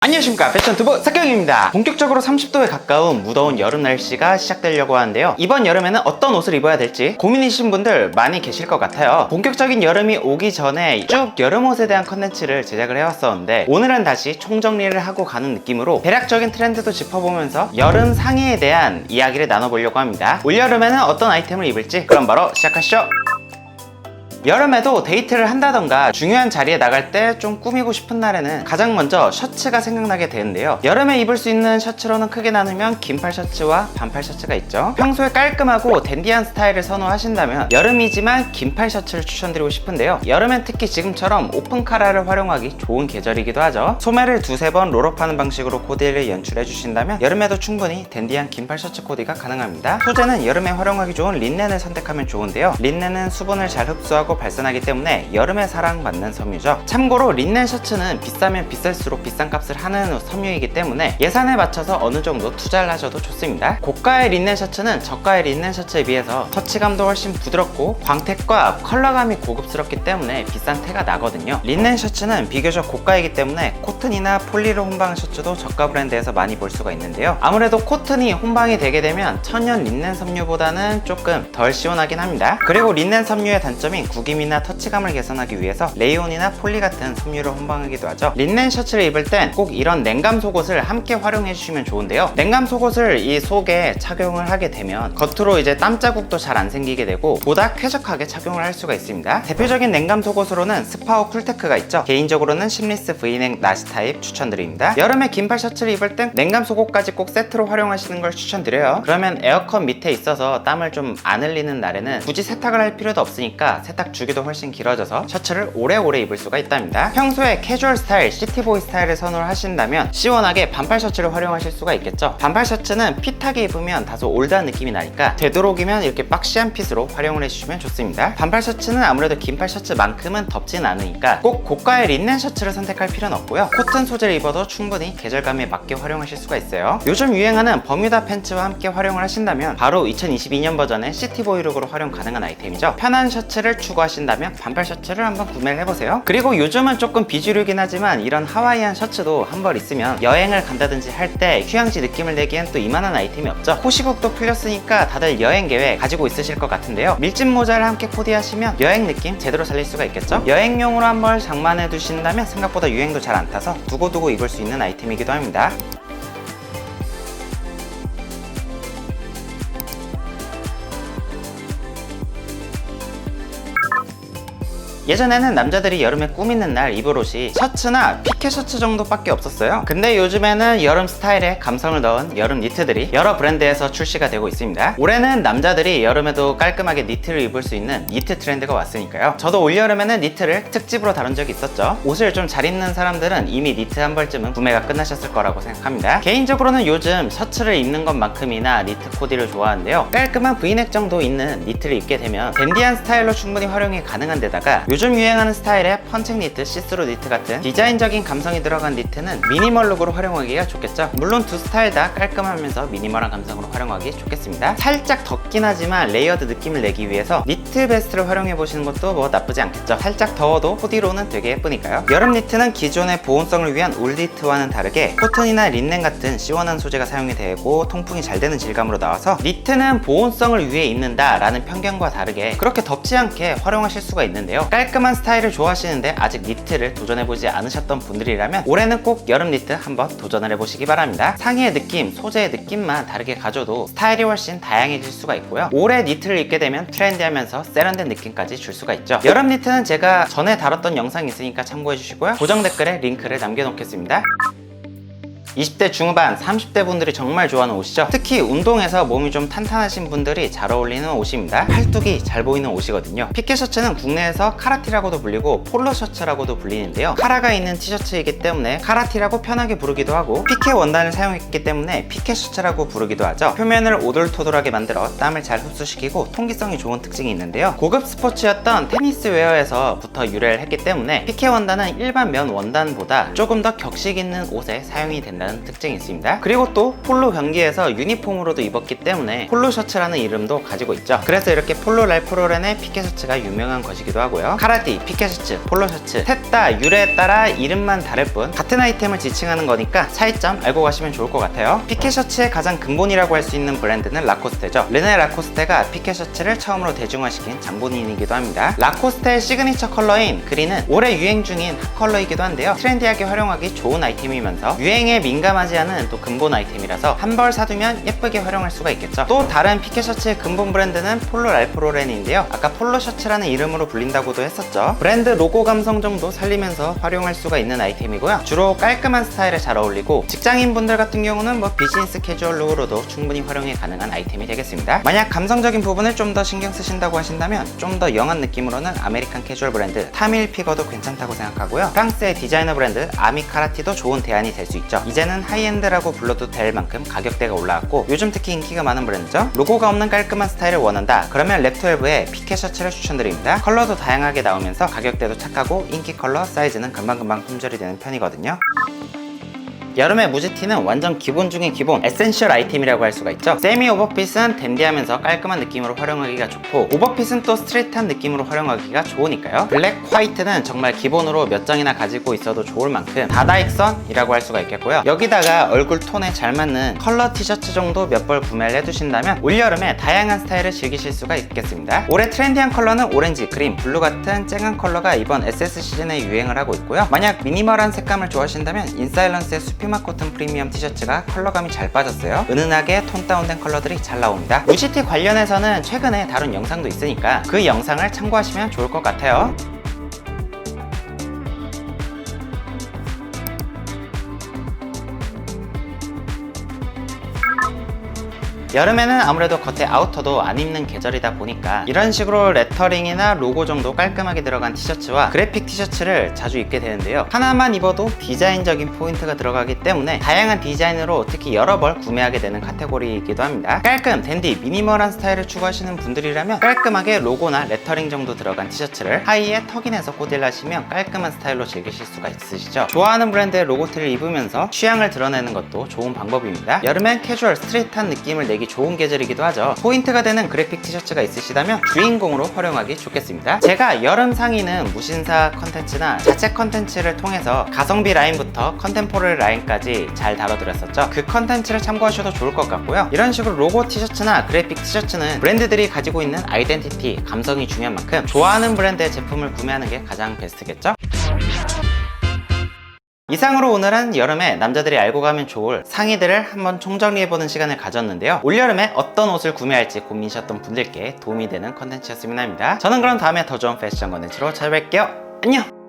안녕하십니까, 패션투브 석경입니다. 본격적으로 30도에 가까운 무더운 여름 날씨가 시작되려고 하는데요, 이번 여름에는 어떤 옷을 입어야 될지 고민이신 분들 많이 계실 것 같아요. 본격적인 여름이 오기 전에 쭉 여름 옷에 대한 컨텐츠를 제작을 해왔었는데, 오늘은 다시 총정리를 하고 가는 느낌으로 대략적인 트렌드도 짚어보면서 여름 상의에 대한 이야기를 나눠보려고 합니다. 올여름에는 어떤 아이템을 입을지 그럼 바로 시작하시죠. 여름에도 데이트를 한다던가 중요한 자리에 나갈 때 좀 꾸미고 싶은 날에는 가장 먼저 셔츠가 생각나게 되는데요, 여름에 입을 수 있는 셔츠로는 크게 나누면 긴팔 셔츠와 반팔 셔츠가 있죠. 평소에 깔끔하고 댄디한 스타일을 선호하신다면 여름이지만 긴팔 셔츠를 추천드리고 싶은데요, 여름엔 특히 지금처럼 오픈 카라를 활용하기 좋은 계절이기도 하죠. 소매를 두세 번 롤업하는 방식으로 코디를 연출해 주신다면 여름에도 충분히 댄디한 긴팔 셔츠 코디가 가능합니다. 소재는 여름에 활용하기 좋은 린넨을 선택하면 좋은데요, 린넨은 수분을 잘 흡수하고 발산하기 때문에 여름에 사랑받는 섬유죠. 참고로 린넨 셔츠는 비싸면 비쌀수록 비싼 값을 하는 섬유이기 때문에 예산에 맞춰서 어느 정도 투자를 하셔도 좋습니다. 고가의 린넨 셔츠는 저가의 린넨 셔츠에 비해서 터치감도 훨씬 부드럽고 광택과 컬러감이 고급스럽기 때문에 비싼 태가 나거든요. 린넨 셔츠는 비교적 고가이기 때문에 코튼이나 폴리로 혼방 셔츠도 저가 브랜드에서 많이 볼 수가 있는데요, 아무래도 코튼이 혼방이 되게 되면 천연 린넨 섬유보다는 조금 덜 시원하긴 합니다. 그리고 린넨 섬유의 단점인 구김이나 터치감을 개선하기 위해서 레이온이나 폴리 같은 섬유를 혼방하기도 하죠. 린넨 셔츠를 입을 땐 꼭 이런 냉감 속옷을 함께 활용해 주시면 좋은데요, 냉감 속옷을 이 속에 착용을 하게 되면 겉으로 이제 땀 자국도 잘 안 생기게 되고 보다 쾌적하게 착용을 할 수가 있습니다. 대표적인 냉감 속옷으로는 스파오 쿨테크가 있죠. 개인적으로는 심리스 V넥 나시 타입 추천드립니다. 여름에 긴팔 셔츠를 입을 땐 냉감 속옷까지 꼭 세트로 활용하시는 걸 추천드려요. 그러면 에어컨 밑에 있어서 땀을 좀 안 흘리는 날에는 굳이 세탁을 할 필요도 없으니까 세탁 주기도 훨씬 길어져서 셔츠를 오래오래 입을 수가 있답니다. 평소에 캐주얼 스타일, 시티보이 스타일을 선호를 하신다면 시원하게 반팔 셔츠를 활용하실 수가 있겠죠. 반팔 셔츠는 핏하게 입으면 다소 올드한 느낌이 나니까 되도록이면 이렇게 박시한 핏으로 활용을 해주시면 좋습니다. 반팔 셔츠는 아무래도 긴팔 셔츠만큼은 덥진 않으니까 꼭 고가의 린넨 셔츠를 선택할 필요는 없고요, 코튼 소재를 입어도 충분히 계절감에 맞게 활용하실 수가 있어요. 요즘 유행하는 버뮤다 팬츠와 함께 활용을 하신다면 바로 2022년 버전의 시티보이 룩으로 활용 가능한 아이템이죠. 편한 셔츠를 추구하신다면 반팔 셔츠를 한번 구매를 해보세요. 그리고 요즘은 조금 비주류긴 하지만 이런 하와이안 셔츠도 한 벌 있으면 여행을 간다든지 할 때 휴양지 느낌을 내기엔 또 이만한 아이템이 없죠. 호시국도 풀렸으니까 다들 여행 계획 가지고 있으실 것 같은데요, 밀짚 모자를 함께 코디하시면 여행 느낌 제대로 살릴 수가 있겠죠. 여행용으로 한 벌 장만해 두신다면 생각보다 유행도 잘 안 타서 두고두고 입을 수 있는 아이템이기도 합니다. 예전에는 남자들이 여름에 꾸미는 날 입을 옷이 셔츠나 피켓 셔츠 정도밖에 없었어요. 근데 요즘에는 여름 스타일에 감성을 넣은 여름 니트들이 여러 브랜드에서 출시가 되고 있습니다. 올해는 남자들이 여름에도 깔끔하게 니트를 입을 수 있는 니트 트렌드가 왔으니까요, 저도 올여름에는 니트를 특집으로 다룬 적이 있었죠. 옷을 좀 잘 입는 사람들은 이미 니트 한 벌쯤은 구매가 끝나셨을 거라고 생각합니다. 개인적으로는 요즘 셔츠를 입는 것만큼이나 니트 코디를 좋아하는데요, 깔끔한 V넥 정도 있는 니트를 입게 되면 댄디한 스타일로 충분히 활용이 가능한 데다가 요즘 유행하는 스타일의 펀칭 니트, 시스루 니트 같은 디자인적인 감성이 들어간 니트는 미니멀 룩으로 활용하기가 좋겠죠. 물론 두 스타일 다 깔끔하면서 미니멀한 감성으로 활용하기 좋겠습니다. 살짝 덥긴 하지만 레이어드 느낌을 내기 위해서 니트 베스트를 활용해 보시는 것도 뭐 나쁘지 않겠죠. 살짝 더워도 코디로는 되게 예쁘니까요. 여름 니트는 기존의 보온성을 위한 울 니트와는 다르게 코튼이나 린넨 같은 시원한 소재가 사용이 되고 통풍이 잘 되는 질감으로 나와서 니트는 보온성을 위해 입는다 라는 편견과 다르게 그렇게 덥지 않게 활용하실 수가 있는데요, 깔끔한 스타일을 좋아하시는데 아직 니트를 도전해보지 않으셨던 분들이라면 올해는 꼭 여름 니트 한번 도전을 해보시기 바랍니다. 상의의 느낌, 소재의 느낌만 다르게 가져도 스타일이 훨씬 다양해질 수가 있고요, 올해 니트를 입게 되면 트렌디하면서 세련된 느낌까지 줄 수가 있죠. 여름 니트는 제가 전에 다뤘던 영상이 있으니까 참고해주시고요, 고정 댓글에 링크를 남겨놓겠습니다. 20대 중후반, 30대 분들이 정말 좋아하는 옷이죠. 특히 운동해서 몸이 좀 탄탄하신 분들이 잘 어울리는 옷입니다. 팔뚝이 잘 보이는 옷이거든요. 피켓 셔츠는 국내에서 카라티라고도 불리고 폴로 셔츠라고도 불리는데요, 카라가 있는 티셔츠이기 때문에 카라티라고 편하게 부르기도 하고 피켓 원단을 사용했기 때문에 피켓 셔츠라고 부르기도 하죠. 표면을 오돌토돌하게 만들어 땀을 잘 흡수시키고 통기성이 좋은 특징이 있는데요, 고급 스포츠였던 테니스 웨어에서부터 유래를 했기 때문에 피켓 원단은 일반 면 원단보다 조금 더 격식 있는 옷에 사용이 된다 된다는 특징이 있습니다. 그리고 또 폴로 경기에서 유니폼으로도 입었기 때문에 폴로 셔츠라는 이름도 가지고 있죠. 그래서 이렇게 폴로 랄프 로렌의 피케 셔츠가 유명한 것이기도 하고요. 카라티, 피케 셔츠, 폴로 셔츠 셋 다 유래에 따라 이름만 다를 뿐 같은 아이템을 지칭하는 거니까 차이점 알고 가시면 좋을 것 같아요. 피케 셔츠의 가장 근본이라고 할 수 있는 브랜드는 라코스테죠. 르네 라코스테가 피케 셔츠를 처음으로 대중화시킨 장본인이기도 합니다. 라코스테의 시그니처 컬러인 그린은 올해 유행 중인 핫 컬러이기도 한데요. 트렌디하게 활용하기 좋은 아이템이면서 유행에 민감하지 않은 또 근본 아이템이라서 한 벌 사두면 예쁘게 활용할 수가 있겠죠. 또 다른 피케 셔츠의 근본 브랜드는 폴로 랄프 로렌인데요. 아까 폴로 셔츠라는 이름으로 불린다고도 했었죠. 브랜드 로고 감성 정도 살리면서 활용할 수가 있는 아이템이고요. 주로 깔끔한 스타일에 잘 어울리고 직장인분들 같은 경우는 뭐 비즈니스 캐주얼 룩으로도 충분히 활용이 가능한 아이템이 되겠습니다. 만약 감성적인 부분을 좀 더 신경 쓰신다고 하신다면 좀 더 영한 느낌으로는 아메리칸 캐주얼 브랜드 타밀 피거도 괜찮다고 생각하고요. 프랑스의 디자이너 브랜드 아미카라티도 좋은 대안이 될 수 있죠. 이제는 하이엔드라고 불러도 될 만큼 가격대가 올라왔고 요즘 특히 인기가 많은 브랜드죠. 로고가 없는 깔끔한 스타일을 원한다 그러면 랩12의 피케 셔츠를 추천드립니다. 컬러도 다양하게 나오면서 가격대도 착하고 인기 컬러 사이즈는 금방금방 품절이 되는 편이거든요. 여름의 무지티는 완전 기본 중에 기본 에센셜 아이템이라고 할 수가 있죠. 세미 오버핏은 댄디하면서 깔끔한 느낌으로 활용하기가 좋고 오버핏은 또 스트레이트한 느낌으로 활용하기가 좋으니까요. 블랙 화이트는 정말 기본으로 몇 장이나 가지고 있어도 좋을 만큼 다다익선이라고 할 수가 있겠고요. 여기다가 얼굴 톤에 잘 맞는 컬러 티셔츠 정도 몇 벌 구매를 해두신다면 올여름에 다양한 스타일을 즐기실 수가 있겠습니다. 올해 트렌디한 컬러는 오렌지, 그린, 블루 같은 쨍한 컬러가 이번 SS 시즌에 유행을 하고 있고요. 만약 미니멀한 색감을 좋아하신다면 인사일런스의 퓨마 코튼 프리미엄 티셔츠가 컬러감이 잘 빠졌어요. 은은하게 톤 다운된 컬러들이 잘 나옵니다. 무지티 관련해서는 최근에 다룬 영상도 있으니까 그 영상을 참고하시면 좋을 것 같아요. 여름에는 아무래도 겉에 아우터도 안 입는 계절이다 보니까 이런 식으로 레터링이나 로고 정도 깔끔하게 들어간 티셔츠와 그래픽 티셔츠를 자주 입게 되는데요. 하나만 입어도 디자인적인 포인트가 들어가기 때문에 다양한 디자인으로 특히 여러 벌 구매하게 되는 카테고리이기도 합니다. 깔끔, 댄디, 미니멀한 스타일을 추구하시는 분들이라면 깔끔하게 로고나 레터링 정도 들어간 티셔츠를 하의에 턱인해서 코디하시면 깔끔한 스타일로 즐기실 수가 있으시죠. 좋아하는 브랜드의 로고티를 입으면서 취향을 드러내는 것도 좋은 방법입니다. 여름엔 캐주얼, 스트레이트한 느낌을 내기 좋은 계절이기도 하죠. 포인트가 되는 그래픽 티셔츠가 있으시다면 주인공으로 활용하기 좋겠습니다. 제가 여름 상의는 무신사 컨텐츠나 자체 컨텐츠를 통해서 가성비 라인부터 컨템포러리 라인까지 잘 다뤄드렸었죠. 그 컨텐츠를 참고하셔도 좋을 것 같고요. 이런 식으로 로고 티셔츠나 그래픽 티셔츠는 브랜드들이 가지고 있는 아이덴티티, 감성이 중요한 만큼 좋아하는 브랜드의 제품을 구매하는 게 가장 베스트겠죠? 이상으로 오늘은 여름에 남자들이 알고 가면 좋을 상의들을 한번 총정리해보는 시간을 가졌는데요. 올여름에 어떤 옷을 구매할지 고민이셨던 분들께 도움이 되는 컨텐츠였으면 합니다. 저는 그럼 다음에 더 좋은 패션 컨텐츠로 찾아뵐게요. 안녕!